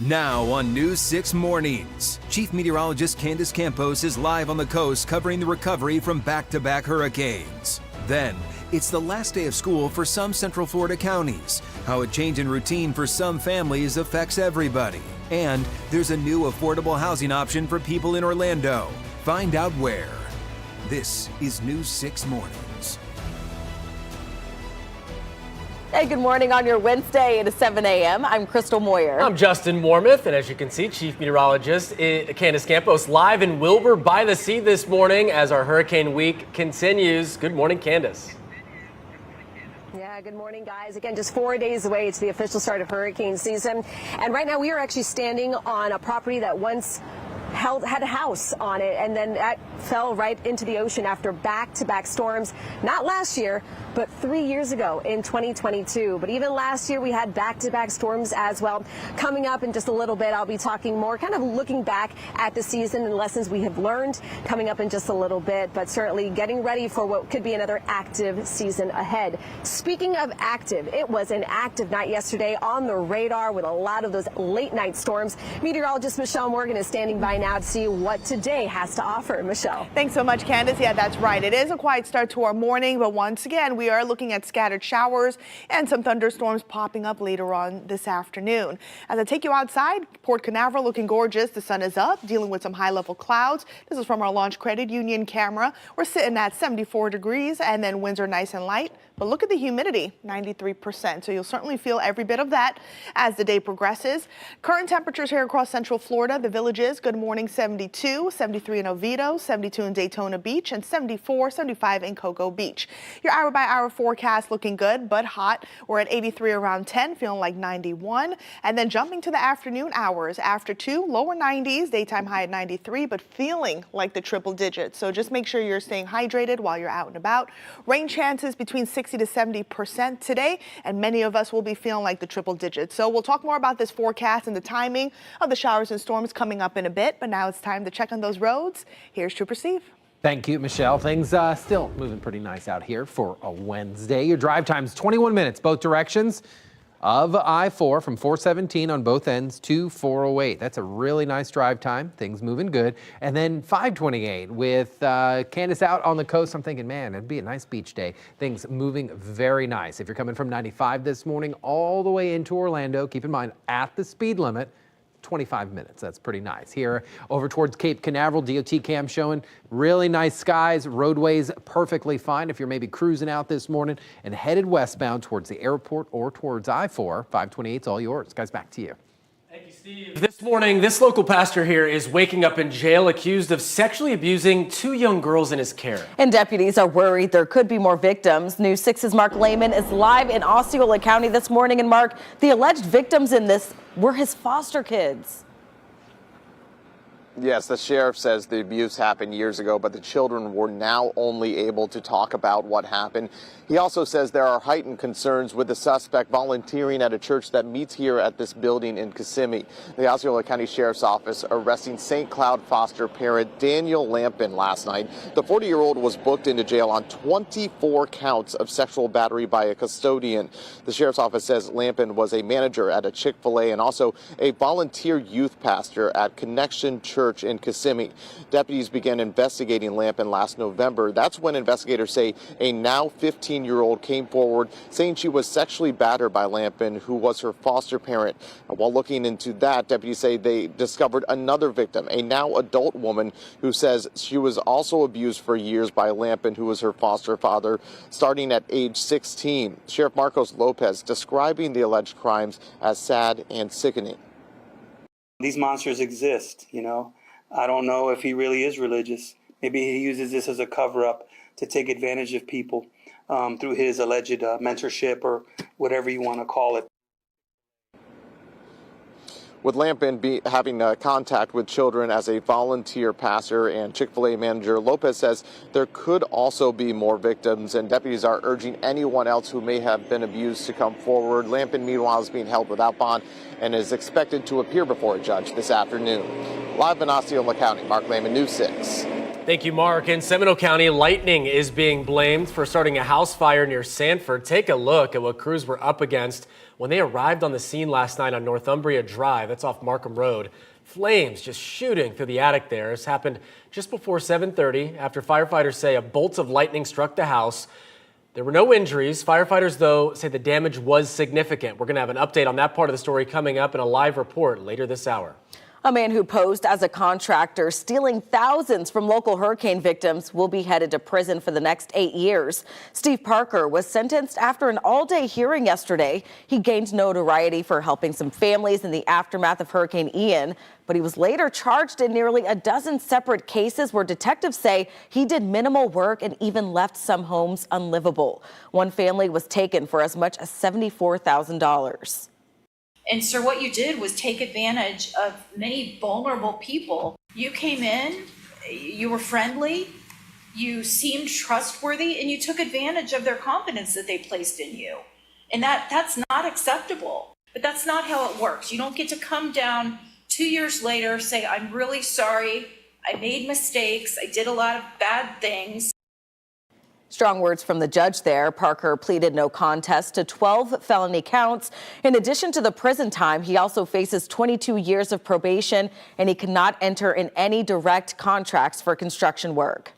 Now on News 6 Mornings, Chief Meteorologist Candace Campos is live on the coast covering the recovery from back-to-back hurricanes. Then, it's the last day of school for some Central Florida counties, how a change in routine for some families affects everybody. And there's a new affordable housing option for people in Orlando. Find out where. This is News 6 Mornings. Hey, good morning on your Wednesday at 7 a.m. I'm Crystal Moyer. I'm Justin Warmoth, and as you can see, Chief Meteorologist Candace Campos live in Wilbur by the Sea this morning as our hurricane week continues. Good morning, Candace. Yeah, good morning, guys. Again, just 4 days away to the official start of hurricane season. And right now we are actually standing on a property that once had a house on it, and then that fell right into the ocean after back-to-back storms, not last year, but 3 years ago in 2022. But even last year, we had back-to-back storms as well. Coming up in just a little bit, I'll be talking more, kind of looking back at the season and lessons we have learned coming up in just a little bit, but certainly getting ready for what could be another active season ahead. Speaking of active, it was an active night yesterday on the radar with a lot of those late-night storms. Meteorologist Michelle Morgan is standing by now to see what today has to offer. Michelle. Thanks so much, Candace. Yeah, that's right. It is a quiet start to our morning, but once again, we are looking at scattered showers and some thunderstorms popping up later on this afternoon. As I take you outside, Port Canaveral looking gorgeous. The sun is up, dealing with some high-level clouds. This is from our Launch Credit Union camera. We're sitting at 74 degrees, and then winds are nice and light. But look at the humidity, 93%. So you'll certainly feel every bit of that as the day progresses. Current temperatures here across Central Florida, the Villages, good morning, 72, 73 in Oviedo, 72 in Daytona Beach, and 74, 75 in Cocoa Beach. Your hour-by-hour forecast looking good, but hot. We're at 83 around 10, feeling like 91. And then jumping to the afternoon hours, after 2, lower 90s, daytime high at 93, but feeling like the triple digits. So just make sure you're staying hydrated while you're out and about. Rain chances between 60 to 70% today, and many of us will be feeling like the triple digits. So we'll talk more about this forecast and the timing of the showers and storms coming up in a bit, but now it's time to check on those roads. Here's Trooper Steve. Thank you, Michelle. Things still moving pretty nice out here for a Wednesday. Your drive time's 21 minutes, both directions of I-4 from 417 on both ends to 408. That's a really nice drive time. Things moving good. And then 528 with Candace out on the coast. I'm thinking, man, it'd be a nice beach day. Things moving very nice. If you're coming from 95 this morning all the way into Orlando, keep in mind at the speed limit, 25 minutes. That's pretty nice. Here over towards Cape Canaveral, DOT cam showing really nice skies, roadways perfectly fine if you're maybe cruising out this morning and headed westbound towards the airport or towards I-4. 528 is all yours. Guys, back to you. Thank you, Steve. This morning, this local pastor here is waking up in jail accused of sexually abusing 2 young girls in his care. And deputies are worried there could be more victims. News 6's Mark Lehman is live in Osceola County this morning. And Mark, the alleged victims in this were his foster kids. Yes, the sheriff says the abuse happened years ago, but the children were now only able to talk about what happened. He also says there are heightened concerns with the suspect volunteering at a church that meets here at this building in Kissimmee. The Osceola County Sheriff's Office arresting St. Cloud foster parent Daniel Lampin last night. The 40-year-old was booked into jail on 24 counts of sexual battery by a custodian. The Sheriff's Office says Lampin was a manager at a Chick-fil-A and also a volunteer youth pastor at Connection Church in Kissimmee. Deputies began investigating Lampin last November. That's when investigators say a now 15-year-old came forward saying she was sexually battered by Lampin, who was her foster parent. And while looking into that, deputies say they discovered another victim, a now adult woman who says she was also abused for years by Lampin, who was her foster father, starting at age 16. Sheriff Marcos Lopez describing the alleged crimes as sad and sickening. These monsters exist, you know. I don't know if he really is religious. Maybe he uses this as a cover-up to take advantage of people through his alleged mentorship or whatever you want to call it. With Lampin having contact with children as a volunteer pastor and Chick-fil-A manager, Lopez says there could also be more victims, and deputies are urging anyone else who may have been abused to come forward. Lampin, meanwhile, is being held without bond and is expected to appear before a judge this afternoon. Live in Osceola County, Mark Lehman, News 6. Thank you, Mark. In Seminole County, lightning is being blamed for starting a house fire near Sanford. Take a look at what crews were up against when they arrived on the scene last night on Northumbria Drive. That's off Markham Road. Flames just shooting through the attic there. This happened just before 7:30 after firefighters say a bolt of lightning struck the house. There were no injuries. Firefighters, though, say the damage was significant. We're going to have an update on that part of the story coming up in a live report later this hour. A man who posed as a contractor stealing thousands from local hurricane victims will be headed to prison for the next 8 years. Steve Parker was sentenced after an all-day hearing yesterday. He gained notoriety for helping some families in the aftermath of Hurricane Ian, but he was later charged in nearly a dozen separate cases where detectives say he did minimal work and even left some homes unlivable. One family was taken for as much as $74,000. And sir, what you did was take advantage of many vulnerable people. You came in, you were friendly, you seemed trustworthy, and you took advantage of their confidence that they placed in you. And that's not acceptable. But that's not how it works. You don't get to come down 2 years later, say, I'm really sorry, I made mistakes, I did a lot of bad things. Strong words from the judge there. Parker pleaded no contest to 12 felony counts. In addition to the prison time, he also faces 22 years of probation, and he cannot enter in any direct contracts for construction work.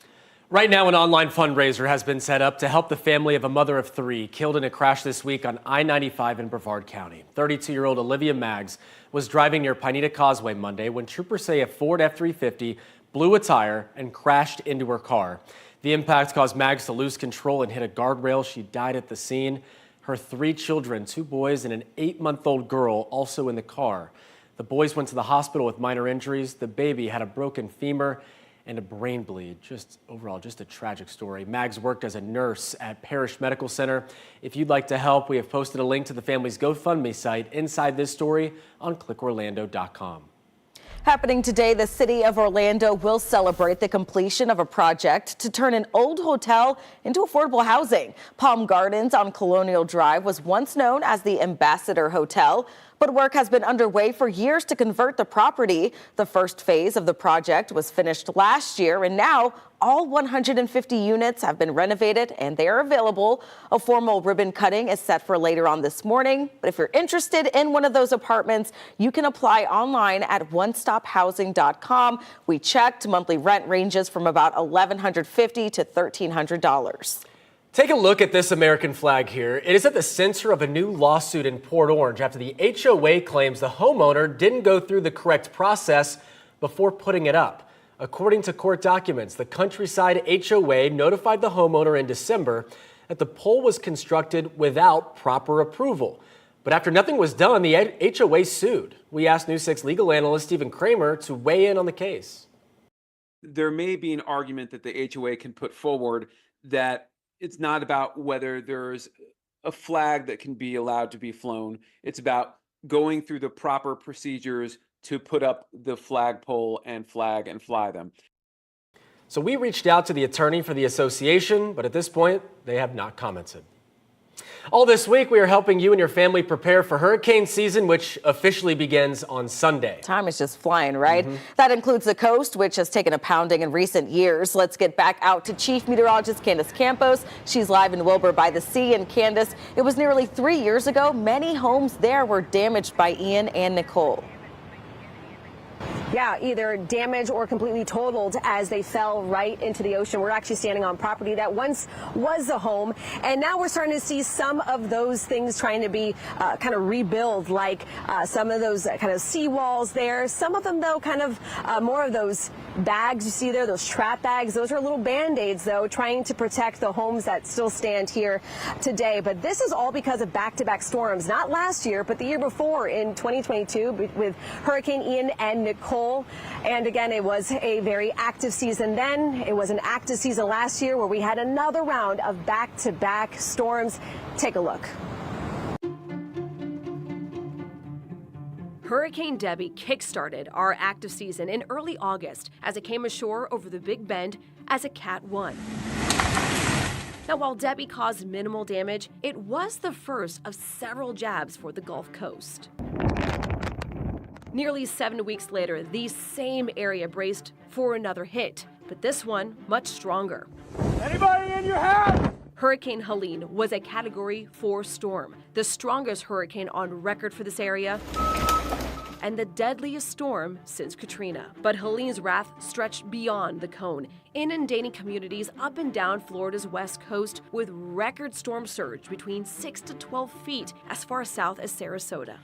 Right now, an online fundraiser has been set up to help the family of a mother of 3 killed in a crash this week on I-95 in Brevard County. 32-year-old Olivia Maggs was driving near Pineda Causeway Monday when troopers say a Ford F-350 blew a tire and crashed into her car. The impact caused Maggs to lose control and hit a guardrail. She died at the scene. Her 3 children, 2 boys and an 8-month-old girl, also in the car. The boys went to the hospital with minor injuries. The baby had a broken femur and a brain bleed. Overall, just a tragic story. Maggs worked as a nurse at Parrish Medical Center. If you'd like to help, we have posted a link to the family's GoFundMe site inside this story on clickorlando.com. Happening today, the city of Orlando will celebrate the completion of a project to turn an old hotel into affordable housing. Palm Gardens on Colonial Drive was once known as the Ambassador Hotel, but work has been underway for years to convert the property. The first phase of the project was finished last year, and now all 150 units have been renovated and they are available. A formal ribbon cutting is set for later on this morning. But if you're interested in one of those apartments, you can apply online at onestophousing.com. We checked. Monthly rent ranges from about $1,150 to $1,300. Take a look at this American flag here. It is at the center of a new lawsuit in Port Orange after the HOA claims the homeowner didn't go through the correct process before putting it up. According to court documents, the Countryside HOA notified the homeowner in December that the pole was constructed without proper approval. But after nothing was done, the HOA sued. We asked News 6 legal analyst Stephen Kramer to weigh in on the case. There may be an argument that the HOA can put forward that it's not about whether there's a flag that can be allowed to be flown. It's about going through the proper procedures to put up the flagpole and flag and fly them. So we reached out to the attorney for the association, but at this point, they have not commented. All this week, we are helping you and your family prepare for hurricane season, which officially begins on Sunday. Time is just flying, right? That includes the coast, which has taken a pounding in recent years. Let's get back out to Chief Meteorologist Candace Campos. She's live in Wilbur by the Sea. And Candace, it was nearly 3 years ago. Many homes there were damaged by Ian and Nicole. Yeah, either damaged or completely totaled as they fell right into the ocean. We're actually standing on property that once was a home, and now we're starting to see some of those things trying to be kind of rebuild, like some of those kind of seawalls there. Some of them, though, kind of more of those bags you see there, those trap bags. Those are little Band-Aids, though, trying to protect the homes that still stand here today. But this is all because of back-to-back storms, not last year, but the year before in 2022 with Hurricane Ian and Nicole. And again, it was a very active season then. It was an active season last year where we had another round of back-to-back storms. Take a look. Hurricane Debbie kickstarted our active season in early August as it came ashore over the Big Bend as a Cat 1. Now, while Debbie caused minimal damage, it was the first of several jabs for the Gulf Coast. Nearly 7 weeks later, the same area braced for another hit. but this one much stronger. Anybody in your house? Hurricane Helene was a Category 4 storm, the strongest hurricane on record for this area, and the deadliest storm since Katrina. But Helene's wrath stretched beyond the cone, inundating communities up and down Florida's west coast with record storm surge between 6 to 12 feet as far south as Sarasota.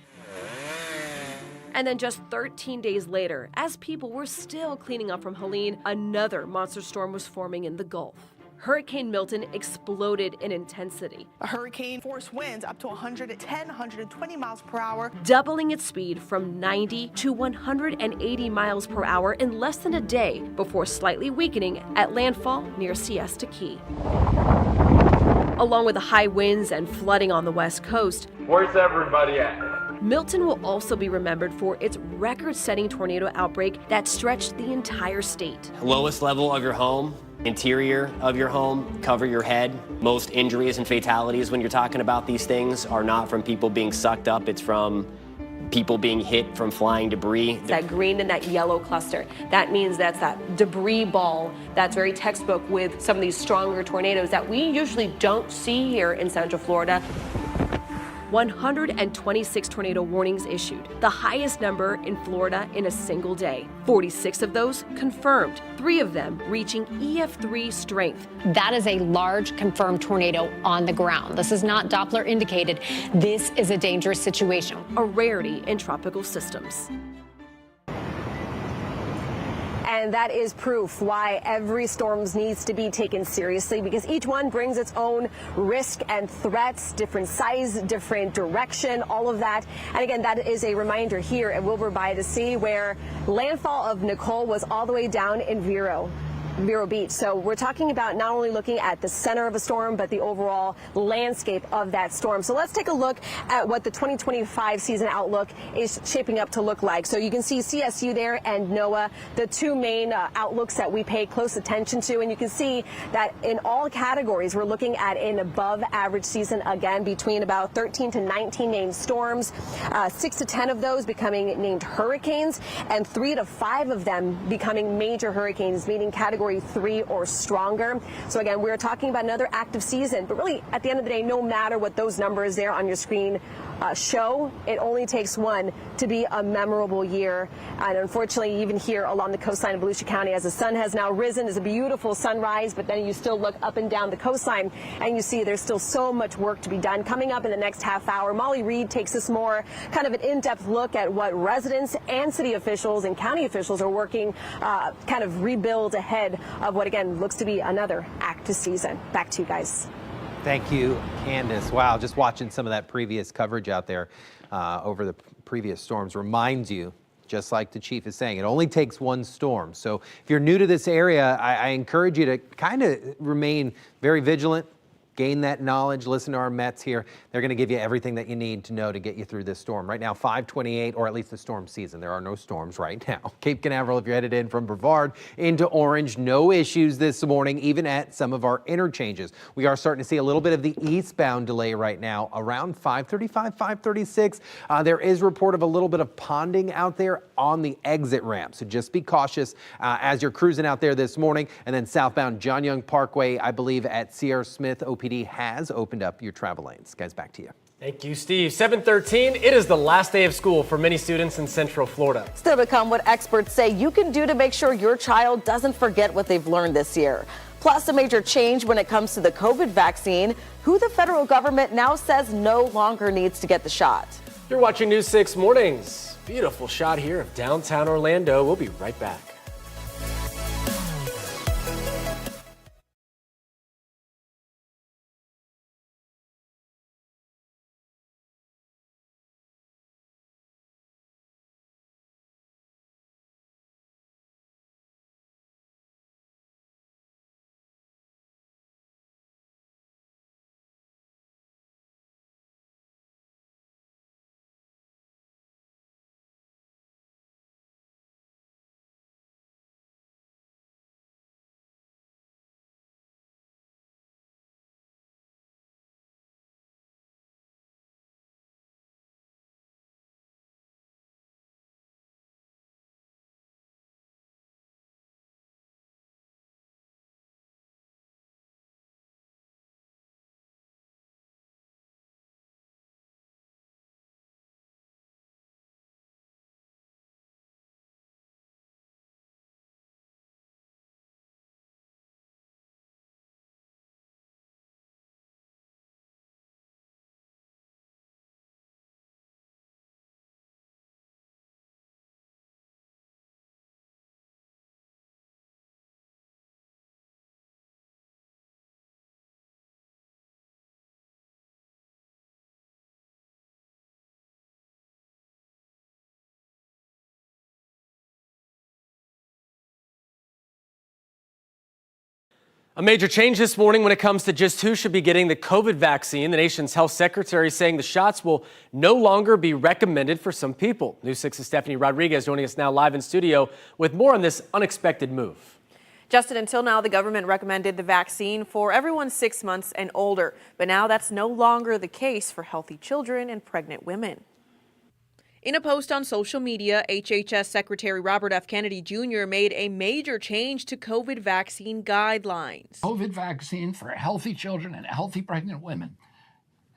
And then just 13 days later, as people were still cleaning up from Helene, another monster storm was forming in the Gulf. Hurricane Milton exploded in intensity. A hurricane force winds up to 110, 120 miles per hour, doubling its speed from 90 to 180 miles per hour in less than a day before slightly weakening at landfall near Siesta Key. Along with the high winds and flooding on the west coast, Where's everybody at? Milton will also be remembered for its record-setting tornado outbreak that stretched the entire state. Lowest level of your home, interior of your home, cover your head. Most injuries and fatalities when you're talking about these things are not from people being sucked up, it's from people being hit from flying debris. That green and that yellow cluster, that means that's that debris ball that's very textbook with some of these stronger tornadoes that we usually don't see here in Central Florida. 126 tornado warnings issued, the highest number in Florida in a single day. 46 of those confirmed, 3 of them reaching EF3 strength. That is a large confirmed tornado on the ground. This is not Doppler indicated. This is a dangerous situation. A rarity in tropical systems. And that is proof why every storm needs to be taken seriously, because each one brings its own risk and threats, different size, different direction, all of that. And again, that is a reminder here at Wilbur by the Sea, where landfall of Nicole was all the way down in Vero Beach. So we're talking about not only looking at the center of a storm, but the overall landscape of that storm. So let's take a look at what the 2025 season outlook is shaping up to look like. So you can see CSU there and NOAA, the two main outlooks that we pay close attention to. And you can see that in all categories, we're looking at an above average season again, between about 13 to 19 named storms, 6 to 10 of those becoming named hurricanes, and 3 to 5 of them becoming major hurricanes, meaning Category 3 or stronger. So again, we're talking about another active season, but really at the end of the day, no matter what those numbers there on your screen show, it only takes one to be a memorable year. And unfortunately, even here along the coastline of Volusia County, as the sun has now risen, is a beautiful sunrise, but then you still look up and down the coastline and you see there's still so much work to be done. Coming up in the next half hour, Molly Reed takes us more kind of an in-depth look at what residents and city officials and county officials are working kind of rebuild ahead of what again looks to be another active season. Back to you guys. Thank you, Candace. Wow, just watching some of that previous coverage out there over the previous storms reminds you, just like the chief is saying, it only takes one storm. So if you're new to this area, I encourage you to kind of remain very vigilant, gain that knowledge, listen to our Mets here. They're going to give you everything that you need to know to get you through this storm. Right now, 528, or at least the storm season. There are no storms right now. Cape Canaveral, if you're headed in from Brevard into Orange, no issues this morning, even at some of our interchanges. We are starting to see a little bit of the eastbound delay right now, around 535, 536. There is report of a little bit of ponding out there on the exit ramp. So just be cautious as you're cruising out there this morning. And then southbound John Young Parkway, I believe at Sierra Smith, OPD has opened up your travel lanes. Guys, back to you. Thank you, Steve. 7:13, it is the last day of school for many students in Central Florida. Still to come, what experts say you can do to make sure your child doesn't forget what they've learned this year. Plus, a major change when it comes to the COVID vaccine, who the federal government now says no longer needs to get the shot. You're watching News 6 Mornings. Beautiful shot here of downtown Orlando. We'll be right back. A major change this morning when it comes to just who should be getting the COVID vaccine. The nation's health secretary saying the shots will no longer be recommended for some people. News 6's Stephanie Rodriguez joining us now live in studio with more on this unexpected move. Justin, until now, the government recommended the vaccine for everyone 6 months and older. But now that's no longer the case for healthy children and pregnant women. In a post on social media, HHS Secretary Robert F. Kennedy Jr. made a major change to COVID vaccine guidelines. COVID vaccine for healthy children and healthy pregnant women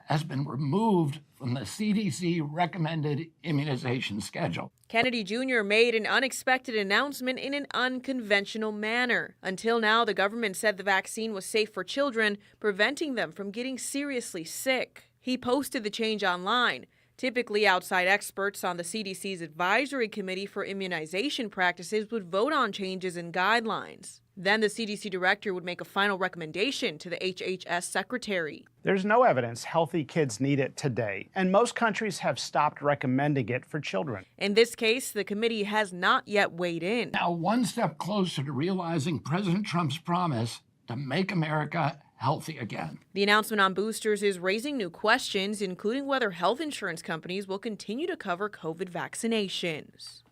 has been removed from the CDC recommended immunization schedule. Kennedy Jr. made an unexpected announcement in an unconventional manner. Until now, the government said the vaccine was safe for children, preventing them from getting seriously sick. He posted the change online. Typically, outside experts on the CDC's Advisory Committee for Immunization Practices would vote on changes in guidelines. Then the CDC director would make a final recommendation to the HHS secretary. There's no evidence healthy kids need it today, and most countries have stopped recommending it for children. In this case, the committee has not yet weighed in. Now, one step closer to realizing President Trump's promise to make America healthy again. The announcement on boosters is raising new questions, including whether health insurance companies will continue to cover COVID vaccinations.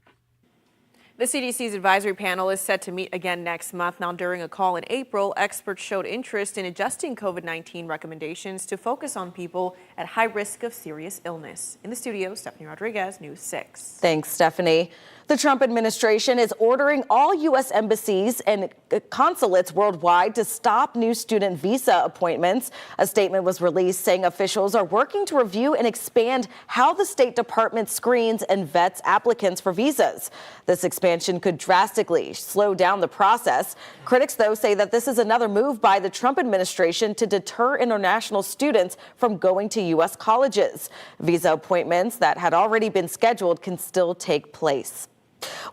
The CDC's advisory panel is set to meet again next month. Now, during a call in April, experts showed interest in adjusting COVID-19 recommendations to focus on people at high risk of serious illness. In the studio, Stephanie Rodriguez, News 6. Thanks, Stephanie. The Trump administration is ordering all U.S. embassies and consulates worldwide to stop new student visa appointments. A statement was released saying officials are working to review and expand how the State Department screens and vets applicants for visas. This expansion could drastically slow down the process. Critics, though, say that this is another move by the Trump administration to deter international students from going to U.S. colleges. Visa appointments that had already been scheduled can still take place.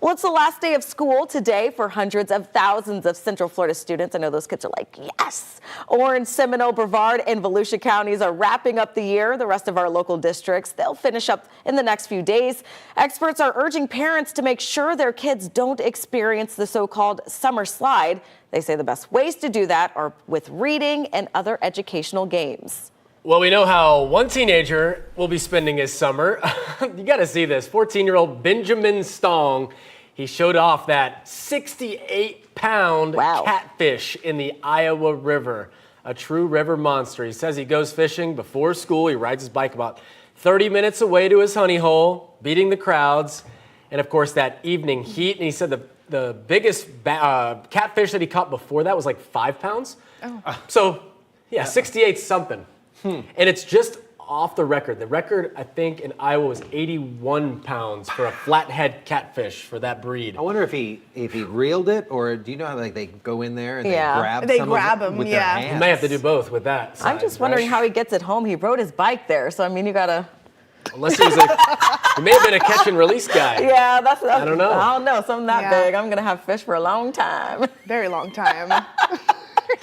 Well, it's the last day of school today for hundreds of thousands of Central Florida students. I know those kids are like, yes. Orange, Seminole, Brevard, and Volusia counties are wrapping up the year. The rest of our local districts, they'll finish up in the next few days. Experts are urging parents to make sure their kids don't experience the so-called summer slide. They say the best ways to do that are with reading and other educational games. Well, we know how one teenager will be spending his summer. You got to see this. 14-year-old Benjamin Stong, he showed off that 68-pound catfish in the Iowa River, a true river monster. He says he goes fishing before school. He rides his bike about 30 minutes away to his honey hole, beating the crowds. And, of course, that evening heat. And he said the biggest catfish that he caught before that was like 5 pounds. Oh. So, yeah, 68 something. And it's just off the record. The record, I think, in Iowa was 81 pounds for a flathead catfish for that breed. I wonder if he reeled it, or do you know how they go in there and they grab them with their hands? You may have to do both with that size, I'm just wondering how he gets it home. He rode his bike there, so I mean, you gotta. Unless he was he may have been a catch and release guy. Yeah, I don't know. I don't know. Something that big. I'm gonna have fish for a long time. Very long time.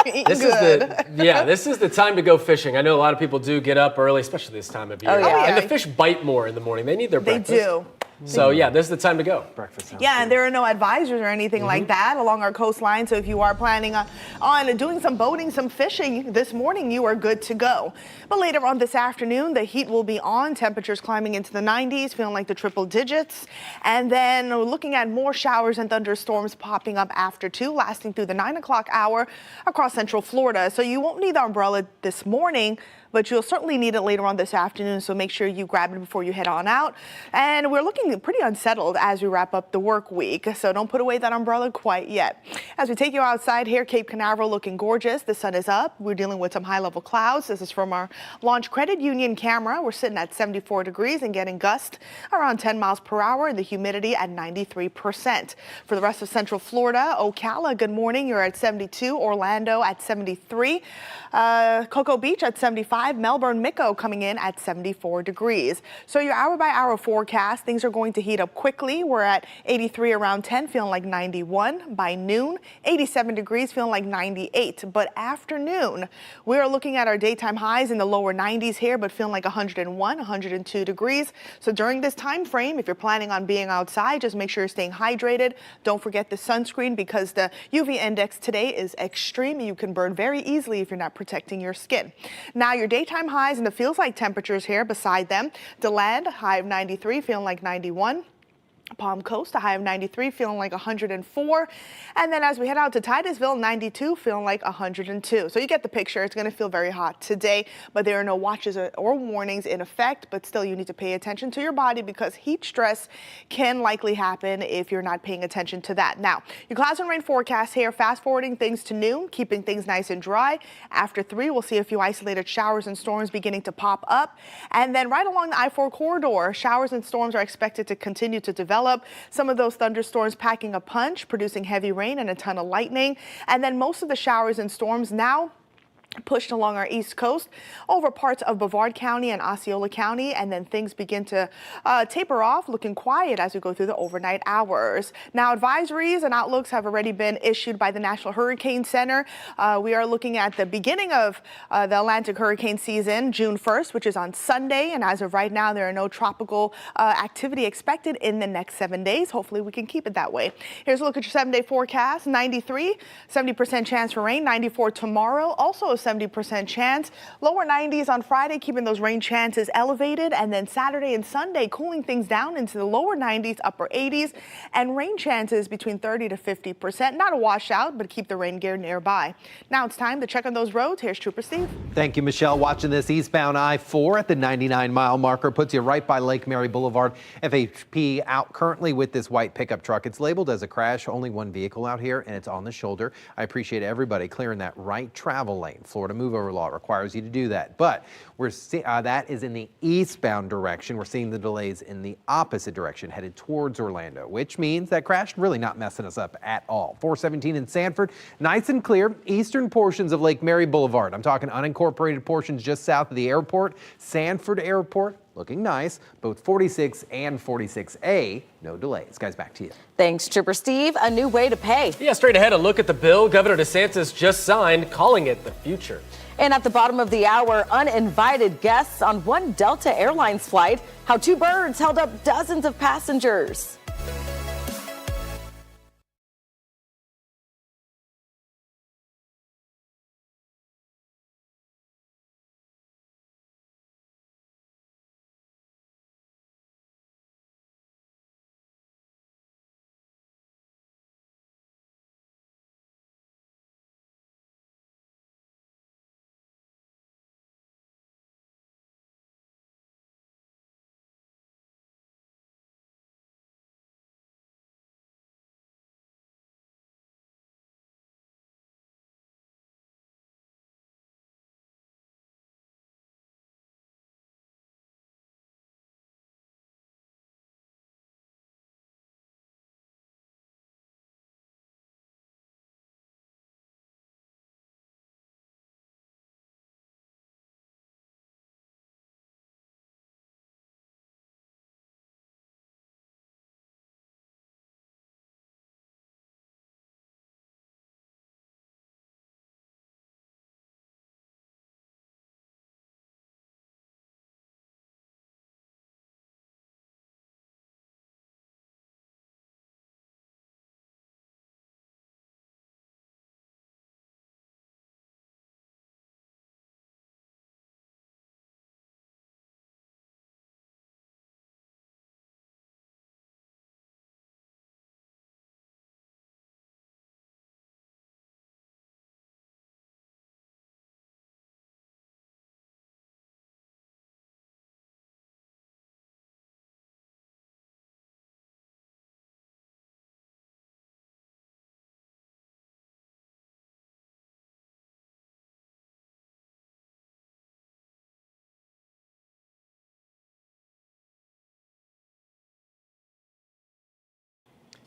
This is the time to go fishing. I know a lot of people do get up early, especially this time of year. Oh, yeah. And the fish bite more in the morning. They need their breakfast. They do. So, yeah, this is the time to go. Breakfast. Yeah, and there are no advisors or anything like that along our coastline. So if you are planning on doing some boating, some fishing this morning, you are good to go. But later on this afternoon, the heat will be on. Temperatures climbing into the 90s, feeling like the triple digits. And then we're looking at more showers and thunderstorms popping up after 2, lasting through the 9 o'clock hour across Central Florida. So you won't need the umbrella this morning, but you'll certainly need it later on this afternoon, so make sure you grab it before you head on out. And we're looking pretty unsettled as we wrap up the work week, so don't put away that umbrella quite yet. As we take you outside here, Cape Canaveral looking gorgeous. The sun is up. We're dealing with some high-level clouds. This is from our Launch Credit Union camera. We're sitting at 74 degrees and getting gusts around 10 miles per hour, and the humidity at 93%. For the rest of Central Florida, Ocala, good morning. You're at 72. Orlando at 73. Cocoa Beach at 75. 75. Melbourne, Miko coming in at 74 degrees. So your hour-by-hour forecast, things are going to heat up quickly. We're at 83 around 10, feeling like 91. By noon, 87 degrees, feeling like 98. But afternoon, we are looking at our daytime highs in the lower 90s here, but feeling like 101, 102 degrees. So during this time frame, if you're planning on being outside, just make sure you're staying hydrated. Don't forget the sunscreen because the UV index today is extreme. You can burn very easily if you're not protecting your skin. Now your daytime highs and the feels like temperatures here beside them. DeLand, high of 93, feeling like 91. Palm Coast, a high of 93, feeling like 104. And then as we head out to Titusville, 92, feeling like 102. So you get the picture. It's going to feel very hot today, but there are no watches or warnings in effect. But still, you need to pay attention to your body because heat stress can likely happen if you're not paying attention to that. Now, your clouds and rain forecast here, fast forwarding things to noon, keeping things nice and dry. After 3, we'll see a few isolated showers and storms beginning to pop up. And then right along the I-4 corridor, showers and storms are expected to continue to develop. Some of those thunderstorms packing a punch, producing heavy rain and a ton of lightning. And then most of the showers and storms now pushed along our east coast over parts of Brevard County and Osceola County, and then things begin to taper off, looking quiet as we go through the overnight hours. Now, advisories and outlooks have already been issued by the National Hurricane Center. We are looking at the beginning of the Atlantic hurricane season, June 1st, which is on Sunday, and as of right now, there are no tropical activity expected in the next 7 days. Hopefully, we can keep it that way. Here's a look at your 7-day forecast. 93, 70% chance for rain. 94 tomorrow, also a 70% chance. Lower 90s on Friday, keeping those rain chances elevated. And then Saturday and Sunday, cooling things down into the lower 90s, upper 80s, and rain chances between 30 to 50%. Not a washout, but keep the rain gear nearby. Now it's time to check on those roads. Here's Trooper Steve. Thank you, Michelle. Watching this eastbound I-4 at the 99-mile marker puts you right by Lake Mary Boulevard. FHP out currently with this white pickup truck. It's labeled as a crash. Only one vehicle out here, and it's on the shoulder. I appreciate everybody clearing that right travel lane. Florida move over law requires you to do that, but we're that is in the eastbound direction. We're seeing the delays in the opposite direction, headed towards Orlando, which means that crash really not messing us up at all. 417 in Sanford, nice and clear. Eastern portions of Lake Mary Boulevard. I'm talking unincorporated portions just south of the airport. Sanford Airport, looking nice. Both 46 and 46A, no delays. Guys, back to you. Thanks, Trooper Steve. A new way to pay. Yeah, straight ahead, a look at the bill Governor DeSantis just signed, calling it the future. And at the bottom of the hour, uninvited guests on one Delta Airlines flight. How 2 birds held up dozens of passengers.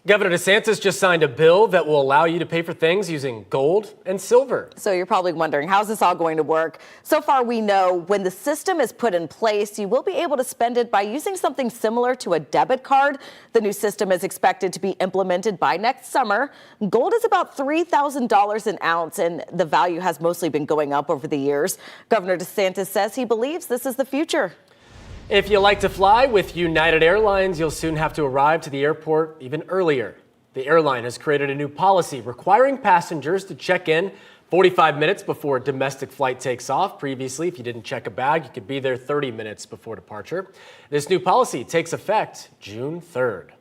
Governor DeSantis just signed a bill that will allow you to pay for things using gold and silver. So you're probably wondering, how's this all going to work? So far, we know when the system is put in place, you will be able to spend it by using something similar to a debit card. The new system is expected to be implemented by next summer. Gold is about $3,000 an ounce, and the value has mostly been going up over the years. Governor DeSantis says he believes this is the future. If you like to fly with United Airlines, you'll soon have to arrive to the airport even earlier. The airline has created a new policy requiring passengers to check in 45 minutes before a domestic flight takes off. Previously, if you didn't check a bag, you could be there 30 minutes before departure. This new policy takes effect June 3rd.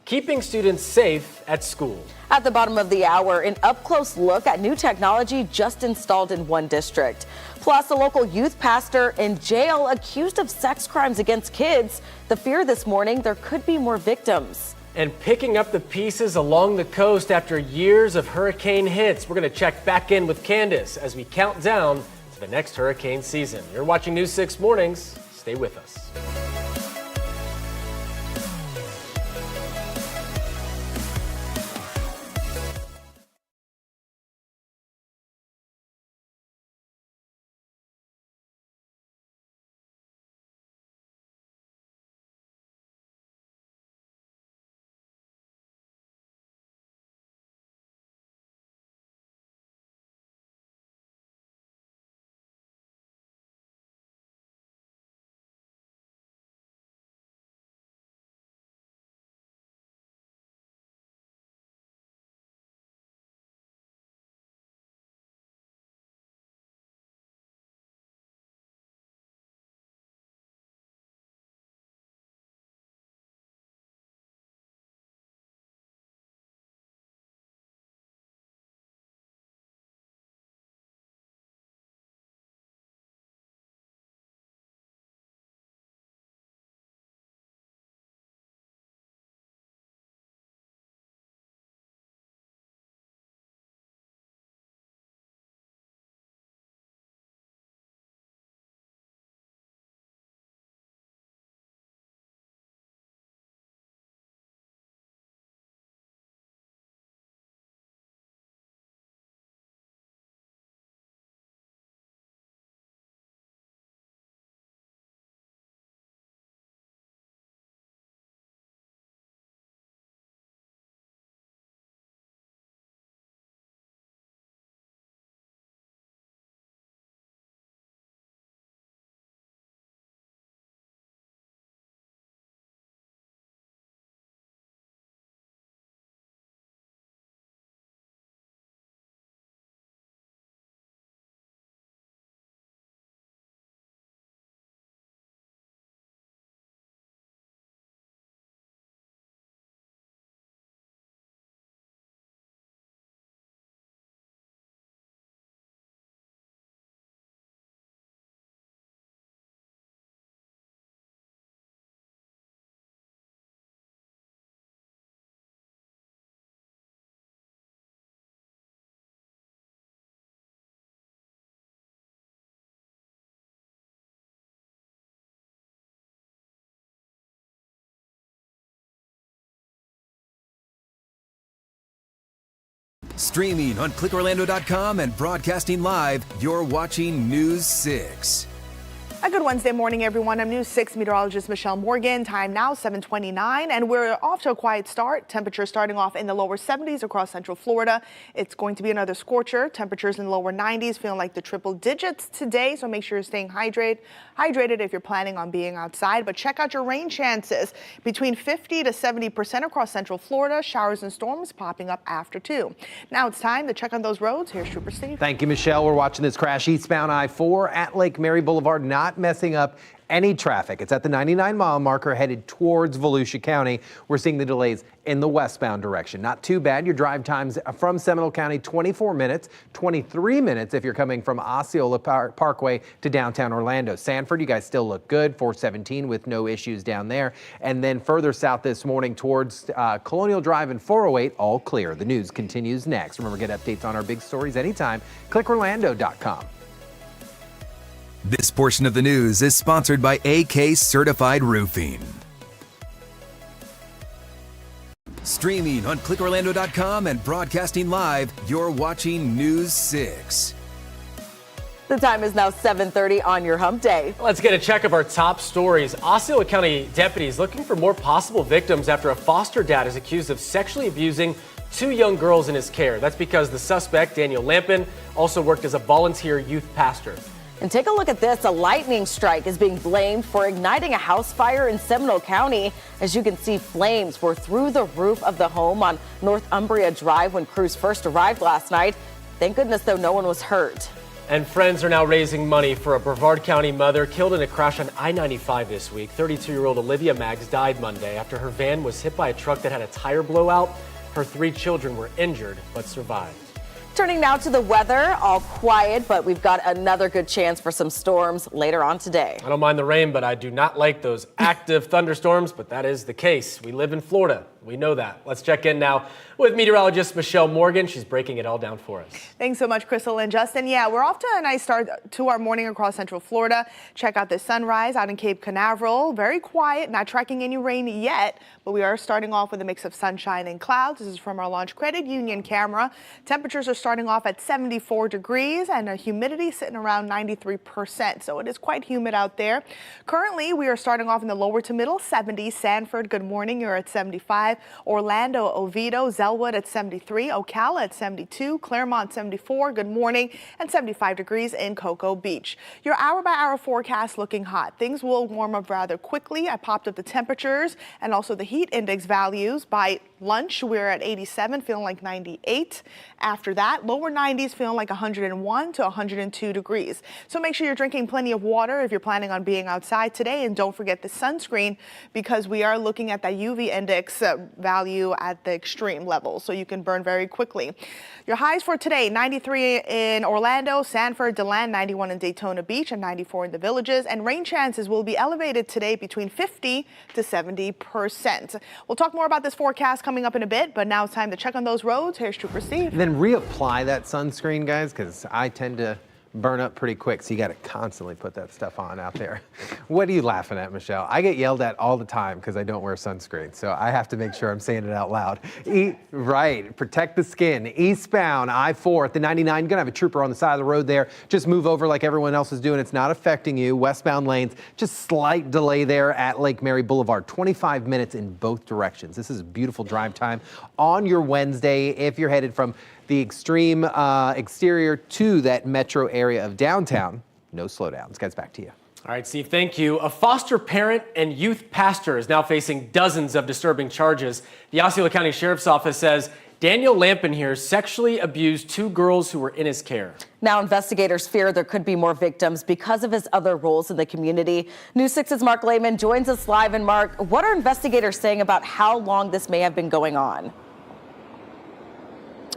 Keeping students safe at school. At the bottom of the hour, an up-close look at new technology just installed in one district. Plus, a local youth pastor in jail accused of sex crimes against kids. The fear this morning, there could be more victims. And picking up the pieces along the coast after years of hurricane hits. We're going to check back in with Candace as we count down to the next hurricane season. You're watching News 6 Mornings. Stay with us. Streaming on clickorlando.com and broadcasting live, you're watching News 6. A good Wednesday morning, everyone. I'm News 6 meteorologist Michelle Morgan. Time now 7:29, and we're off to a quiet start. Temperatures starting off in the lower 70s across central Florida. It's going to be another scorcher. Temperatures in the lower 90s, feeling like the triple digits today. So make sure you're staying hydrated if you're planning on being outside. But check out your rain chances. Between 50 to 70% across central Florida. Showers and storms popping up after 2. Now it's time to check on those roads. Here's Trooper Steve. Thank you, Michelle. We're watching this crash eastbound I-4 at Lake Mary Boulevard, not messing up any traffic. It's at the 99-mile marker headed towards Volusia County. We're seeing the delays in the westbound direction. Not too bad. Your drive times from Seminole County, 24 minutes, 23 minutes if you're coming from Osceola Parkway to downtown Orlando. Sanford, you guys still look good, 417 with no issues down there. And then further south this morning towards Colonial Drive and 408, all clear. The news continues next. Remember, get updates on our big stories anytime. ClickOrlando.com. This portion of the news is sponsored by AK Certified Roofing. Streaming on clickorlando.com and broadcasting live, you're watching News 6. The time is now 7:30 on your hump day. Let's get a check of our top stories. Osceola County deputies looking for more possible victims after a foster dad is accused of sexually abusing 2 young girls in his care. That's because the suspect, Daniel Lampin, also worked as a volunteer youth pastor. And take a look at this. A lightning strike is being blamed for igniting a house fire in Seminole County. As you can see, flames were through the roof of the home on Northumbria Drive when crews first arrived last night. Thank goodness, though, no one was hurt. And friends are now raising money for a Brevard County mother killed in a crash on I-95 this week. 32-year-old Olivia Maggs died Monday after her van was hit by a truck that had a tire blowout. Her 3 children were injured but survived. Turning now to the weather, all quiet, but we've got another good chance for some storms later on today. I don't mind the rain, but I do not like those active thunderstorms, but that is the case. We live in Florida. We know that. Let's check in now with meteorologist Michelle Morgan. She's breaking it all down for us. Thanks so much, Crystal and Justin. Yeah, we're off to a nice start to our morning across Central Florida. Check out this sunrise out in Cape Canaveral. Very quiet, not tracking any rain yet, but we are starting off with a mix of sunshine and clouds. This is from our Launch Credit Union camera. Temperatures are starting off at 74 degrees and a humidity sitting around 93%. So it is quite humid out there. Currently, we are starting off in the lower to middle 70s. Sanford, good morning. You're at 75. Orlando, Oviedo, Zellwood at 73. Ocala at 72. Claremont 74. Good morning. And 75 degrees in Cocoa Beach. Your hour-by-hour forecast looking hot. Things will warm up rather quickly. I popped up the temperatures and also the heat index values. By lunch, we're at 87, feeling like 98. After that, lower 90s, feeling like 101 to 102 degrees. So make sure you're drinking plenty of water if you're planning on being outside today. And don't forget the sunscreen, because we are looking at that UV index value at the extreme level, so you can burn very quickly. Your highs for today: 93 in Orlando, Sanford, DeLand, 91 in Daytona Beach, and 94 in the Villages. And rain chances will be elevated today between 50 to 70%. We'll talk more about this forecast coming up in a bit, but now it's time to check on those roads. Here's Trooper Steve. And then reapply that sunscreen, guys, because I tend to burn up pretty quick, so you got to constantly put that stuff on out there. What are you laughing at, Michelle? I get yelled at all the time because I don't wear sunscreen, so I have to make sure I'm saying it out loud. Right, protect the skin. Eastbound I-4 at the 99, you're gonna have a trooper on the side of the road there. Just move over like everyone else is doing. It's not affecting you. Westbound lanes, just slight delay there at Lake Mary Boulevard. 25 minutes in both directions. This is a beautiful drive time on your Wednesday if you're headed from the extreme exterior to that metro area of downtown. No slowdowns. Guys, back to you. All right, Steve, thank you. A foster parent and youth pastor is now facing dozens of disturbing charges. The Osceola County Sheriff's Office says Daniel Lampin here sexually abused 2 girls who were in his care. Now investigators fear there could be more victims because of his other roles in the community. News 6's Mark Lehman joins us live. And Mark, what are investigators saying about how long this may have been going on?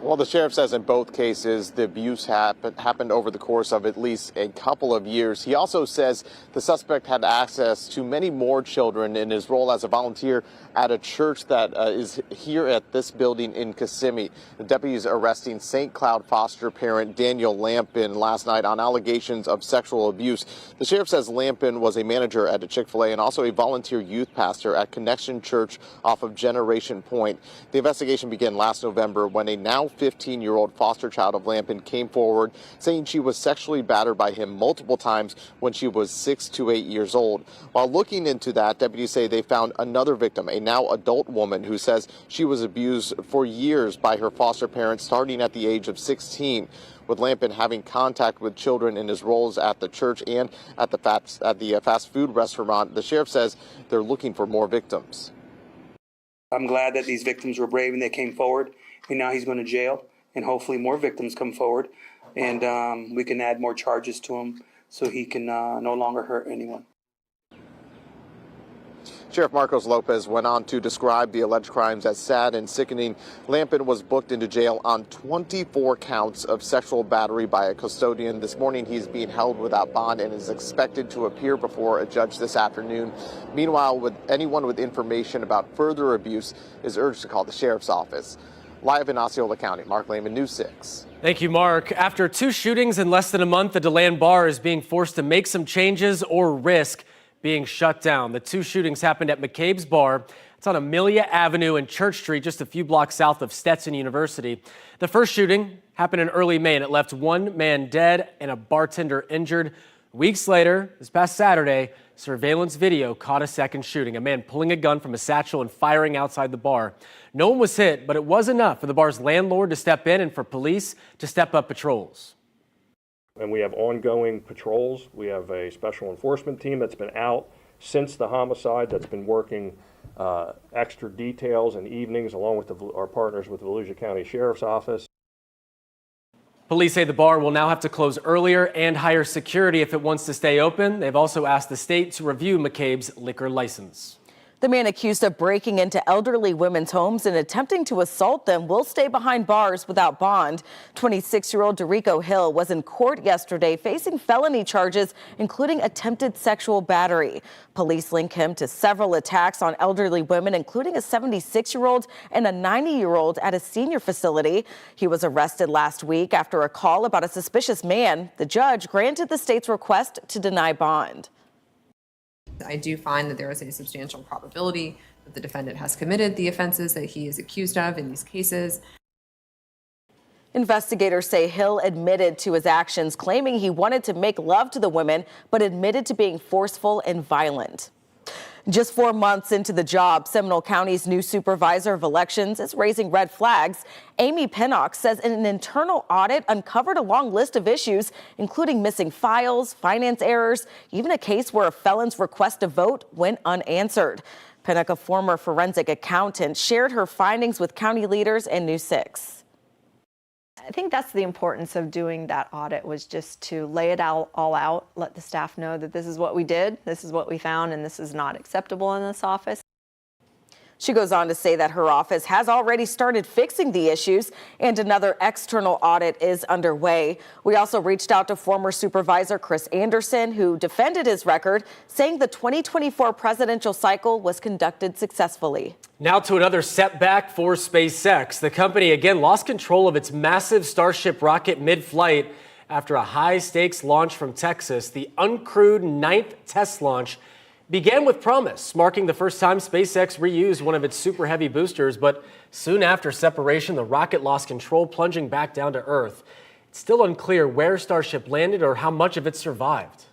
Well, the sheriff says in both cases the abuse happened over the course of at least a couple of years. He also says the suspect had access to many more children in his role as a volunteer at a church that is here at this building in Kissimmee. The deputies arresting St. Cloud foster parent Daniel Lampin last night on allegations of sexual abuse. The sheriff says Lampin was a manager at a Chick-fil-A and also a volunteer youth pastor at Connection Church off of Generation Point. The investigation began last November when a now 15-year-old foster child of Lampin came forward saying she was sexually battered by him multiple times when she was 6 to 8 years old. While looking into that, deputies say they found another victim, a now adult woman who says she was abused for years by her foster parents starting at the age of 16. With Lampin having contact with children in his roles at the church and at the fast food restaurant, the sheriff says they're looking for more victims. I'm glad that these victims were brave and they came forward. And now he's going to jail, and hopefully more victims come forward, and we can add more charges to him so he can no longer hurt anyone. Sheriff Marcos Lopez went on to describe the alleged crimes as sad and sickening. Lampin was booked into jail on 24 counts of sexual battery by a custodian. This morning, he's being held without bond and is expected to appear before a judge this afternoon. Meanwhile, anyone with information about further abuse is urged to call the sheriff's office. Live in Osceola County, Mark Lehman, News 6. Thank you, Mark. After 2 shootings in less than a month, the DeLand Bar is being forced to make some changes or risk being shut down. The 2 shootings happened at McCabe's Bar. It's on Amelia Avenue and Church Street, just a few blocks south of Stetson University. The first shooting happened in early May, and it left one man dead and a bartender injured. Weeks later, this past Saturday, surveillance video caught a second shooting, a man pulling a gun from a satchel and firing outside the bar. No one was hit, but it was enough for the bar's landlord to step in and for police to step up patrols. And we have ongoing patrols. We have a special enforcement team that's been out since the homicide, that's been working extra details and evenings along with our partners with the Volusia County Sheriff's Office. Police say the bar will now have to close earlier and hire security if it wants to stay open. They've also asked the state to review McCabe's liquor license. The man accused of breaking into elderly women's homes and attempting to assault them will stay behind bars without bond. 26-year-old Derico Hill was in court yesterday facing felony charges, including attempted sexual battery. Police link him to several attacks on elderly women, including a 76-year-old and a 90-year-old at a senior facility. He was arrested last week after a call about a suspicious man. The judge granted the state's request to deny bond. I do find that there is a substantial probability that the defendant has committed the offenses that he is accused of in these cases. Investigators say Hill admitted to his actions, claiming he wanted to make love to the women, but admitted to being forceful and violent. Just 4 months into the job, Seminole County's new supervisor of elections is raising red flags. Amy Pinnock says an internal audit uncovered a long list of issues, including missing files, finance errors, even a case where a felon's request to vote went unanswered. Pinnock, a former forensic accountant, shared her findings with county leaders and News 6. I think that's the importance of doing that audit, was just to lay it all out, let the staff know that this is what we did, this is what we found, and this is not acceptable in this office. She goes on to say that her office has already started fixing the issues and another external audit is underway. We also reached out to former supervisor Chris Anderson, who defended his record, saying the 2024 presidential cycle was conducted successfully. Now to another setback for SpaceX. The company again lost control of its massive Starship rocket mid-flight after a high-stakes launch from Texas. The uncrewed 9th test launch began with promise, marking the first time SpaceX reused one of its super heavy boosters, but soon after separation, the rocket lost control, plunging back down to Earth. It's still unclear where Starship landed or how much of it survived.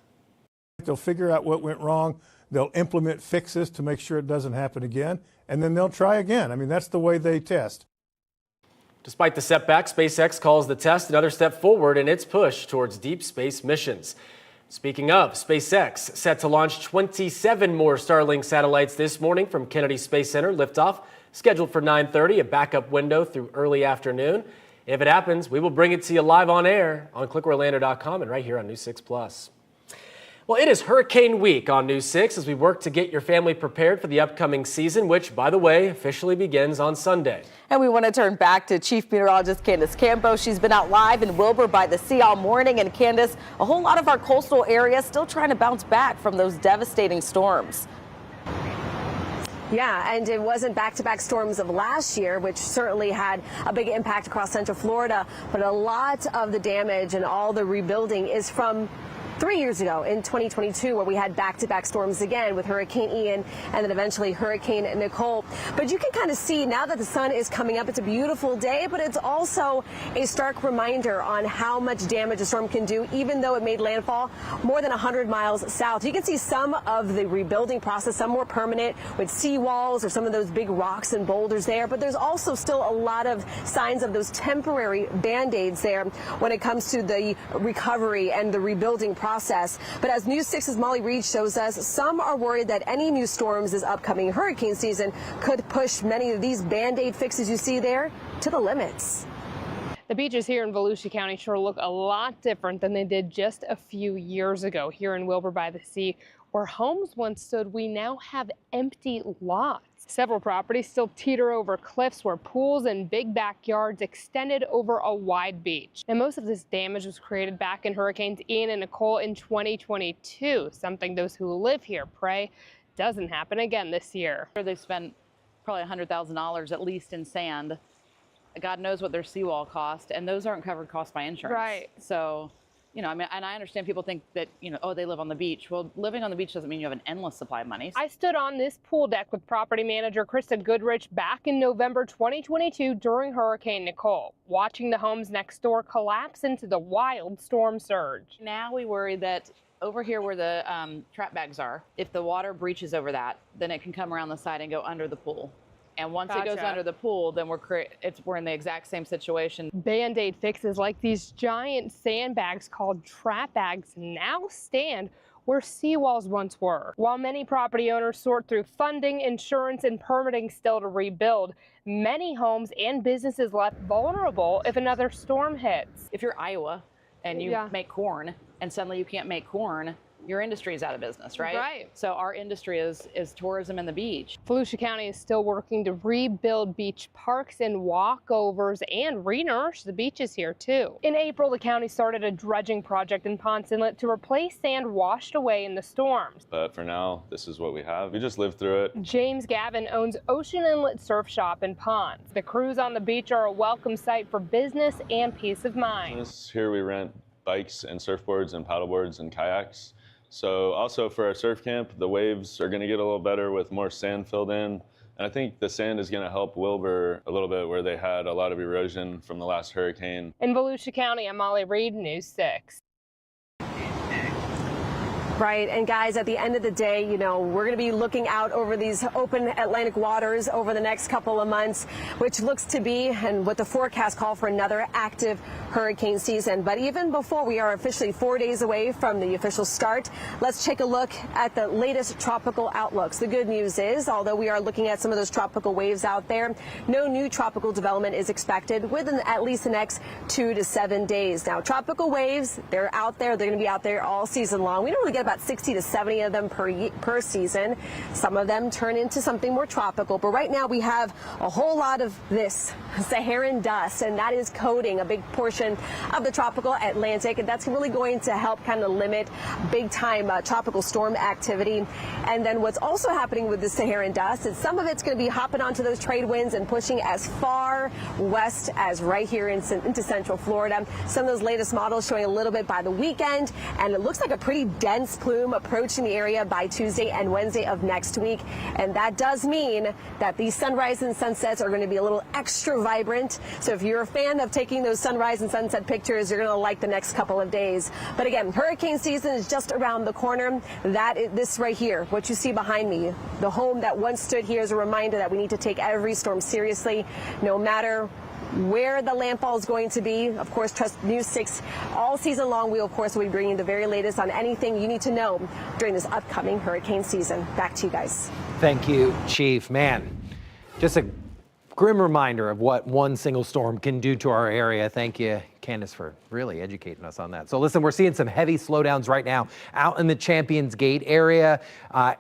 They'll figure out what went wrong, they'll implement fixes to make sure it doesn't happen again, and then they'll try again. I mean, that's the way they test. Despite the setback, SpaceX calls the test another step forward in its push towards deep space missions. Speaking of, SpaceX set to launch 27 more Starlink satellites this morning from Kennedy Space Center. Liftoff scheduled for 9:30, a backup window through early afternoon. If it happens, we will bring it to you live on air on clickorlando.com and right here on News 6 Plus. Well, it is Hurricane Week on News 6 as we work to get your family prepared for the upcoming season, which, by the way, officially begins on Sunday. And we want to turn back to Chief Meteorologist Candace Campos. She's been out live in Wilbur by the sea all morning. And Candace, a whole lot of our coastal areas still trying to bounce back from those devastating storms. Yeah, and it wasn't back-to-back storms of last year, which certainly had a big impact across Central Florida. But a lot of the damage and all the rebuilding is from 3 years ago in 2022, where we had back-to-back storms again with Hurricane Ian and then eventually Hurricane Nicole. But you can kind of see now that the sun is coming up, it's a beautiful day, but it's also a stark reminder on how much damage a storm can do, even though it made landfall more than 100 miles south. You can see some of the rebuilding process, some more permanent with seawalls or some of those big rocks and boulders there, but there's also still a lot of signs of those temporary band-aids there when it comes to the recovery and the rebuilding process. But as News 6's Molly Reed shows us, some are worried that any new storms this upcoming hurricane season could push many of these band-aid fixes you see there to the limits. The beaches here in Volusia County sure look a lot different than they did just a few years ago. Here in Wilbur by the Sea, where homes once stood, we now have empty lots. Several properties still teeter over cliffs where pools and big backyards extended over a wide beach. And most of this damage was created back in Hurricanes Ian and Nicole in 2022, something those who live here pray doesn't happen again this year. They've spent probably $100,000 at least in sand. God knows what their seawall cost, and those aren't covered costs by insurance. Right. So You know, I mean, and I understand people think that, you know, oh, they live on the beach. Well, living on the beach doesn't mean you have an endless supply of money. I stood on this pool deck with property manager Krista Goodrich back in November 2022 during Hurricane Nicole, watching the homes next door collapse into the wild storm surge. Now we worry that over here where the trap bags are, if the water breaches over that, then it can come around the side and go under the pool. And once it goes under the pool, then we're in the exact same situation. Band-Aid fixes like these giant sandbags called trap bags now stand where seawalls once were. While many property owners sort through funding, insurance, and permitting still to rebuild, many homes and businesses left vulnerable if another storm hits. If you're Iowa and you make corn and suddenly you can't make corn, your industry is out of business, right? Right. So our industry is tourism and the beach. Volusia County is still working to rebuild beach parks and walkovers and re-nourish the beaches here too. In April, the county started a dredging project in Ponce Inlet to replace sand washed away in the storms. But for now, this is what we have. We just live through it. James Gavin owns Ocean Inlet Surf Shop in Ponce. The crews on the beach are a welcome sight for business and peace of mind. Here we rent bikes and surfboards and paddleboards and kayaks. So also for our surf camp, the waves are going to get a little better with more sand filled in. And I think the sand is going to help Wilbur a little bit where they had a lot of erosion from the last hurricane. In Volusia County, I'm Molly Reed, News 6. Right. And guys, at the end of the day, you know, we're going to be looking out over these open Atlantic waters over the next couple of months, which looks to be, and what the forecast call for, another active hurricane season. But even before we are officially 4 days away from the official start, let's take a look at the latest tropical outlooks. The good news is, although we are looking at some of those tropical waves out there, no new tropical development is expected within at least the next 2 to 7 days. Now, tropical waves, they're out there. They're going to be out there all season long. We don't really get about 60 to 70 of them per season. Some of them turn into something more tropical, but right now we have a whole lot of this Saharan dust, and that is coating a big portion of the tropical Atlantic, and that's really going to help kind of limit big time tropical storm activity. And then what's also happening with the Saharan dust is some of it's going to be hopping onto those trade winds and pushing as far west as right here into central Florida. Some of those latest models showing a little bit by the weekend, and it looks like a pretty dense plume approaching the area by Tuesday and Wednesday of next week. And that does mean that these sunrise and sunsets are going to be a little extra vibrant. So if you're a fan of taking those sunrise and sunset pictures, you're going to like the next couple of days. But again, hurricane season is just around the corner. That is this right here, what you see behind me, the home that once stood here, is a reminder that we need to take every storm seriously, no matter where the landfall is going to be. Of course, trust News 6 all season long. We, of course, will be bringing the very latest on anything you need to know during this upcoming hurricane season. Back to you guys. Thank you, Chief. Man, just a grim reminder of what one single storm can do to our area. Thank you, Candace, for really educating us on that. So listen, we're seeing some heavy slowdowns right now out in the Champions Gate area,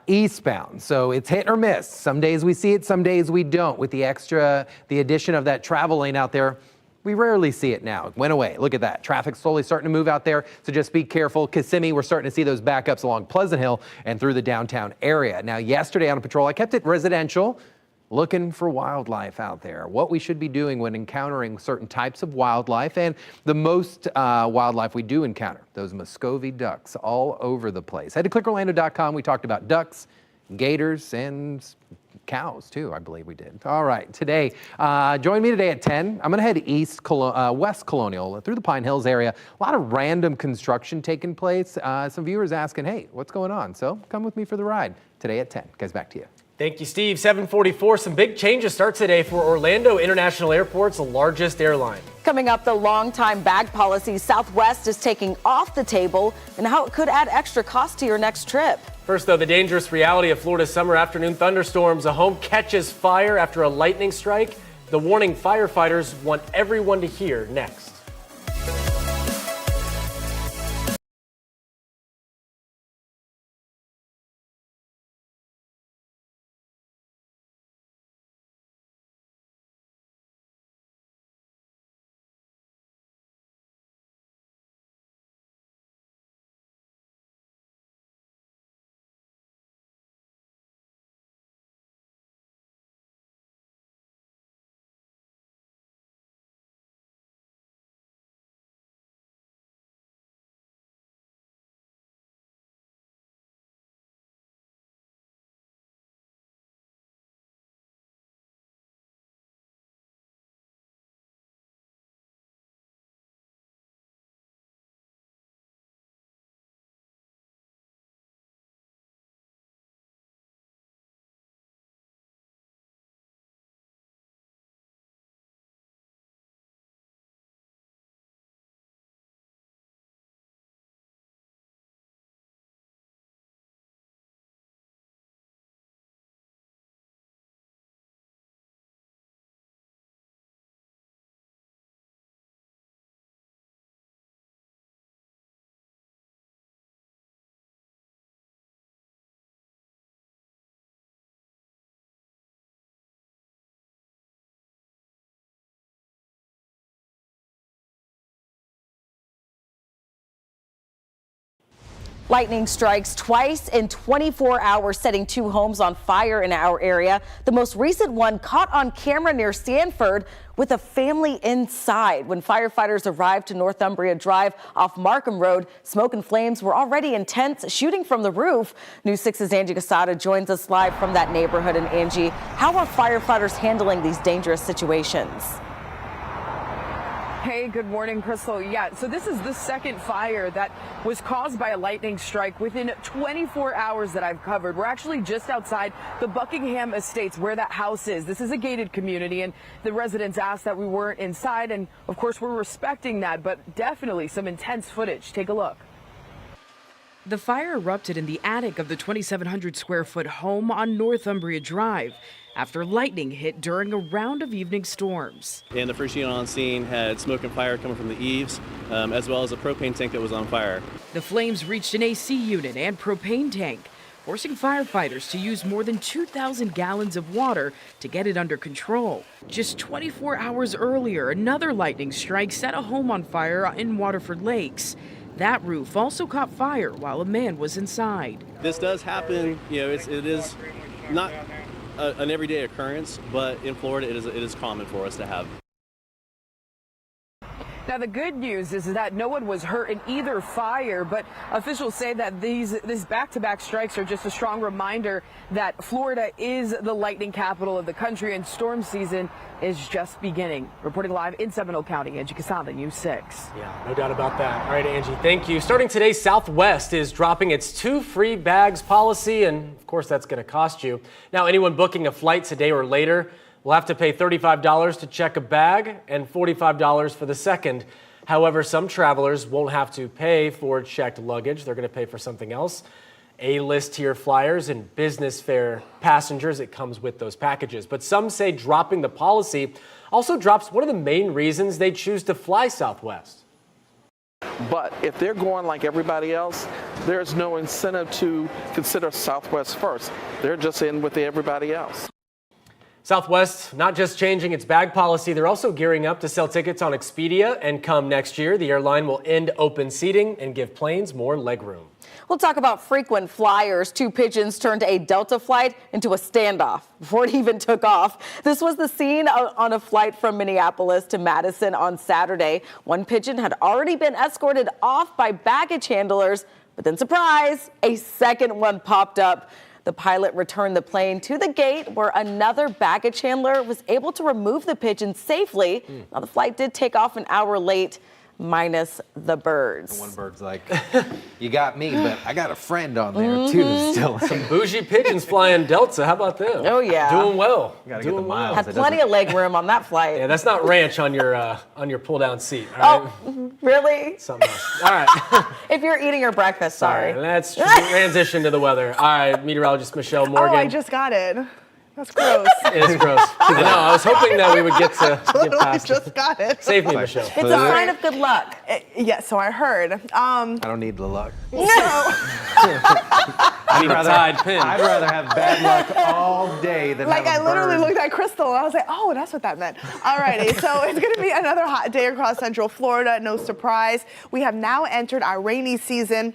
eastbound. So it's hit or miss. Some days we see it, some days we don't. With the addition of that travel lane out there, we rarely see it now. It went away. Look at that. Traffic slowly starting to move out there, so just be careful. Kissimmee, we're starting to see those backups along Pleasant Hill and through the downtown area. Now, yesterday on patrol, I kept it residential, looking for wildlife out there, what we should be doing when encountering certain types of wildlife, and the most wildlife we do encounter, those Muscovy ducks all over the place. Head to clickorlando.com. We talked about ducks, gators, and cows too, I believe we did. All right, today, join me today at 10. I'm gonna head west Colonial through the Pine Hills area. A lot of random construction taking place. Some viewers asking, hey, what's going on? So come with me for the ride today at 10. Guys, back to you. Thank you, Steve. 7:44. Some big changes start today for Orlando International Airport's largest airline. Coming up, the long-time bag policy Southwest is taking off the table and how it could add extra cost to your next trip. First, though, the dangerous reality of Florida's summer afternoon thunderstorms. A home catches fire after a lightning strike. The warning firefighters want everyone to hear next. Lightning strikes twice in 24 hours, setting 2 homes on fire in our area. The most recent one caught on camera near Sanford with a family inside. When firefighters arrived to Northumbria Drive off Markham Road, smoke and flames were already intense, shooting from the roof. News 6's Angie Casada joins us live from that neighborhood. And Angie, how are firefighters handling these dangerous situations? Hey, good morning, Crystal. Yeah, so this is the second fire that was caused by a lightning strike within 24 hours that I've covered. We're actually just outside the Buckingham Estates where that house is. This is a gated community, and the residents asked that we weren't inside, and of course we're respecting that, but definitely some intense footage. Take a look. The fire erupted in the attic of the 2,700 square foot home on Northumbria Drive after lightning hit during a round of evening storms. And the first unit on scene had smoke and fire coming from the eaves, as well as a propane tank that was on fire. The flames reached an AC unit and propane tank, forcing firefighters to use more than 2,000 gallons of water to get it under control. Just 24 hours earlier, another lightning strike set a home on fire in Waterford Lakes. That roof also caught fire while a man was inside. This does happen, it is not an everyday occurrence, but in Florida it is common for us to have. Now, the good news is that no one was hurt in either fire, but officials say that these back-to-back strikes are just a strong reminder that Florida is the lightning capital of the country and storm season is just beginning. Reporting live in Seminole County, Angie Casada, News 6. Yeah, no doubt about that. All right, Angie, thank you. Starting today, Southwest is dropping its 2 free bags policy, and of course that's going to cost you. Now, anyone booking a flight today or later will have to pay $35 to check a bag and $45 for the second. However, some travelers won't have to pay for checked luggage. They're going to pay for something else. A-list tier flyers and business fare passengers, it comes with those packages. But some say dropping the policy also drops one of the main reasons they choose to fly Southwest. But if they're going like everybody else, there's no incentive to consider Southwest first. They're just in with everybody else. Southwest not just changing its bag policy, they're also gearing up to sell tickets on Expedia, and come next year, the airline will end open seating and give planes more legroom. We'll talk about frequent flyers. 2 pigeons turned a Delta flight into a standoff before it even took off. This was the scene on a flight from Minneapolis to Madison on Saturday. One pigeon had already been escorted off by baggage handlers, but then surprise, a second one popped up. The pilot returned the plane to the gate where another baggage handler was able to remove the pigeon safely. Now, the flight did take off an hour late, minus the birds. One bird's like, you got me, but I got a friend on there too. Still, some bougie pigeons flying Delta. How about them? Oh yeah, doing well. Gotta get the miles. Have plenty of leg room on that flight. Yeah, that's not ranch on your pull down seat. All right? Oh, really? Something else. All right. If you're eating your breakfast, sorry. Let's transition to the weather. All right, meteorologist Michelle Morgan. Oh, I just got it. That's gross. It's gross. I know. I was hoping that we would get past just got it. Save me, Michelle. It's a sign of good luck. Yeah, so I heard. I don't need the luck. I need a tied pin. I'd rather have bad luck all day than like have a I literally bird. looked at Crystal and I was like, oh, that's what that meant. Alrighty, so it's going to be another hot day across Central Florida. No surprise. We have now entered our rainy season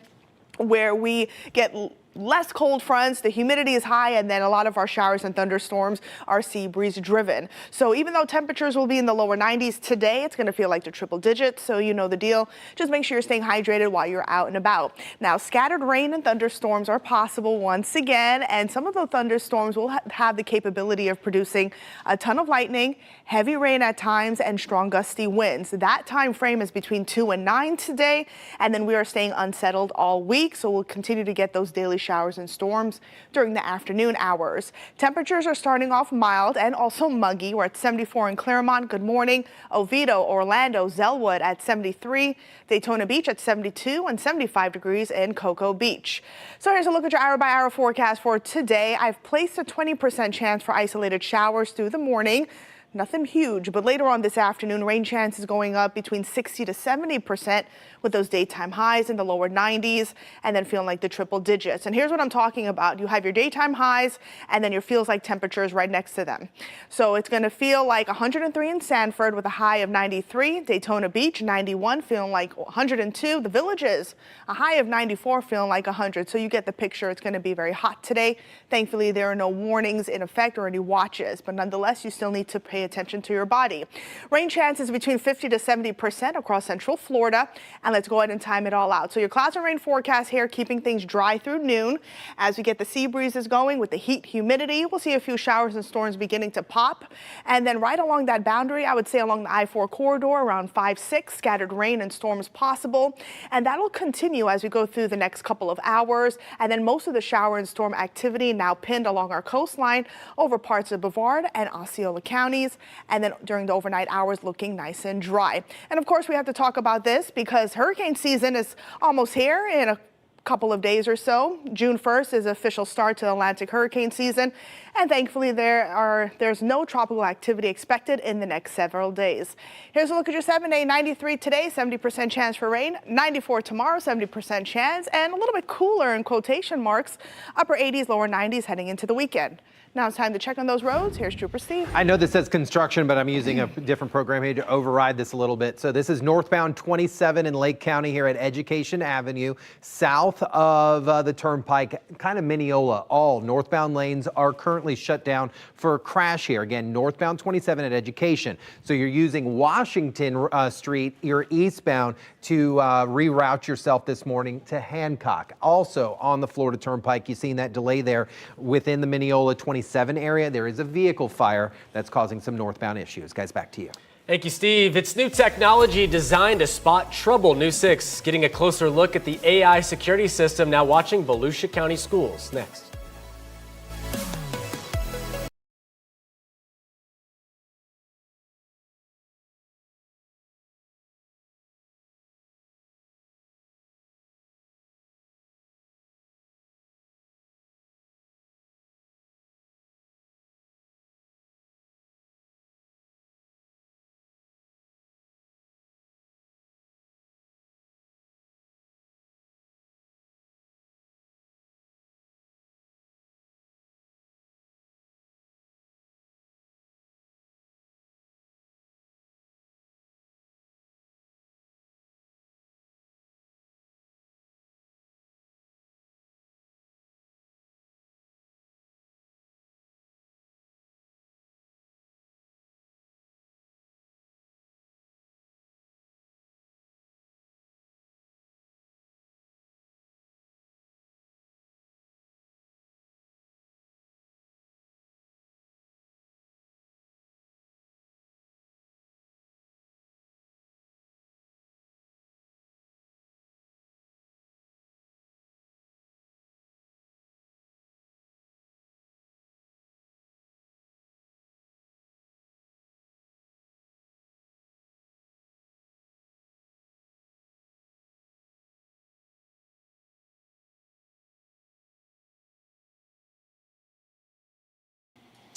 where we get less cold fronts, the humidity is high, and then a lot of our showers and thunderstorms are sea breeze driven. So even though temperatures will be in the lower 90s today, it's going to feel like the triple digits, so you know the deal. Just make sure you're staying hydrated while you're out and about. Now, scattered rain and thunderstorms are possible once again, and some of the thunderstorms will have the capability of producing a ton of lightning, heavy rain at times, and strong gusty winds. That time frame is between 2 and 9 today, and then we are staying unsettled all week, so we'll continue to get those daily showers and storms during the afternoon hours. Temperatures are starting off mild and also muggy. We're at 74 in Claremont. Good morning. Oviedo, Orlando, Zellwood at 73. Daytona Beach at 72 and 75 degrees in Cocoa Beach. So here's a look at your hour-by-hour forecast for today. I've placed a 20% chance for isolated showers through the morning. Nothing huge, but later on this afternoon, rain chances going up between 60 to 70% with those daytime highs in the lower 90s and then feeling like the triple digits. And here's what I'm talking about. You have your daytime highs and then your feels like temperatures right next to them. So it's going to feel like 103 in Sanford with a high of 93, Daytona Beach 91 feeling like 102, the Villages a high of 94 feeling like 100. So you get the picture. It's going to be very hot today. Thankfully, there are no warnings in effect or any watches, but nonetheless, you still need to pay attention to your body. Rain chances between 50 to 70% across central Florida. And let's go ahead and time it all out. So your clouds and rain forecast here, keeping things dry through noon. As we get the sea breezes going with the heat, humidity, we'll see a few showers and storms beginning to pop. And then right along that boundary, I would say along the I-4 corridor, around 5-6, scattered rain and storms possible. And that'll continue as we go through the next couple of hours. And then most of the shower and storm activity now pinned along our coastline over parts of Brevard and Osceola counties. And then during the overnight hours, looking nice and dry. And of course, we have to talk about this because hurricane season is almost here in a couple of days or so. June 1st is the official start to the Atlantic hurricane season. And thankfully, there's no tropical activity expected in the next several days. Here's a look at your 7-day. 93 today, 70% chance for rain. 94 tomorrow, 70% chance. And a little bit cooler in quotation marks. Upper 80s, lower 90s heading into the weekend. Now it's time to check on those roads. Here's Trooper Steve. I know this says construction, but I'm using a different program here to override this a little bit. So this is northbound 27 in Lake County here at Education Avenue, south of the Turnpike, kind of Mineola. All northbound lanes are currently shut down for a crash here. Again, northbound 27 at Education. So you're using Washington Street, you're eastbound, to reroute yourself this morning to Hancock. Also on the Florida Turnpike, you've seen that delay there within the Mineola 27 area. There is a vehicle fire that's causing some northbound issues. Guys, back to you. Thank you, Steve. It's new technology designed to spot trouble. News 6 getting a closer look at the AI security system, now watching Volusia County schools. Next.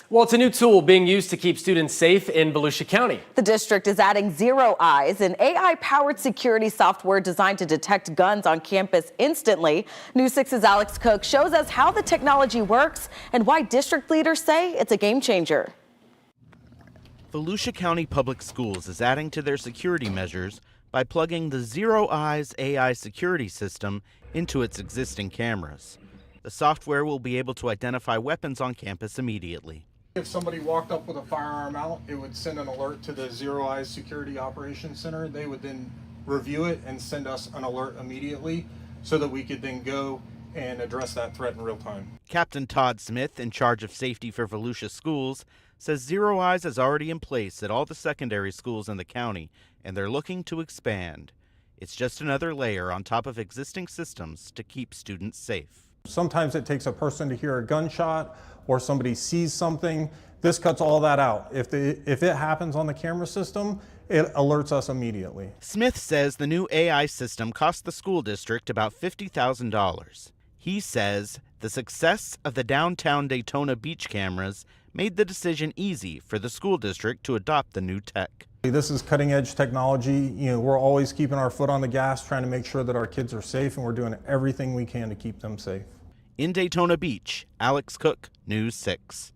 Well, it's a new tool being used to keep students safe in Volusia County. The district is adding Zero Eyes, an AI-powered security software designed to detect guns on campus instantly. News 6's Alex Cook shows us how the technology works and why district leaders say it's a game changer. Volusia County Public Schools is adding to their security measures by plugging the Zero Eyes AI security system into its existing cameras. The software will be able to identify weapons on campus immediately. If somebody walked up with a firearm out, it would send an alert to the Zero Eyes Security Operations Center. They would then review it and send us an alert immediately so that we could then go and address that threat in real time. Captain Todd Smith, in charge of safety for Volusia schools, says Zero Eyes is already in place at all the secondary schools in the county, and they're looking to expand. It's just another layer on top of existing systems to keep students safe. Sometimes it takes a person to hear a gunshot or somebody sees something. This cuts all that out. If it happens on the camera system, it alerts us immediately. Smith says the new AI system cost the school district about $50,000. He says the success of the downtown Daytona beach cameras made the decision easy for the school district to adopt the new tech. This is cutting edge technology. We're always keeping our foot on the gas, trying to make sure that our kids are safe, and we're doing everything we can to keep them safe. In Daytona Beach, Alex Cook, News 6.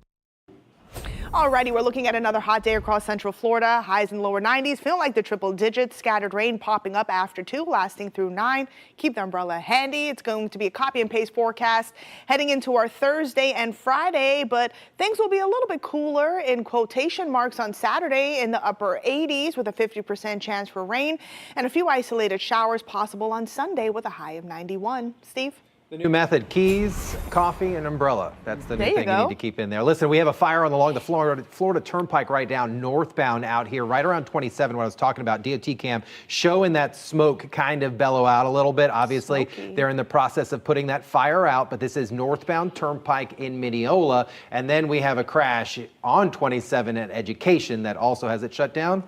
Alrighty, we're looking at another hot day across Central Florida. Highs in lower 90s, feeling like the triple digits. Scattered rain popping up after 2, lasting through 9. Keep the umbrella handy. It's going to be a copy and paste forecast heading into our Thursday and Friday, but things will be a little bit cooler in quotation marks on Saturday in the upper 80s with a 50% chance for rain and a few isolated showers possible on Sunday with a high of 91. Steve? The new method, keys, coffee, and umbrella. That's the new thing you go. need to keep in there. Listen, we have a fire along the Florida Turnpike right down northbound out here, right around 27, what I was talking about. DOT cam showing that smoke kind of bellow out a little bit. Obviously, they're in the process of putting that fire out, but this is northbound Turnpike in Mineola. And then we have a crash on 27 at Education that also has it shut down.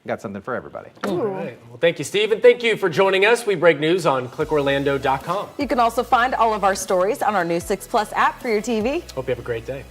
Got something for everybody. All right. Well, thank you, Steve, and thank you for joining us. We break news on clickorlando.com. You can also find all of our stories on our new 6 Plus app for your TV. Hope you have a great day.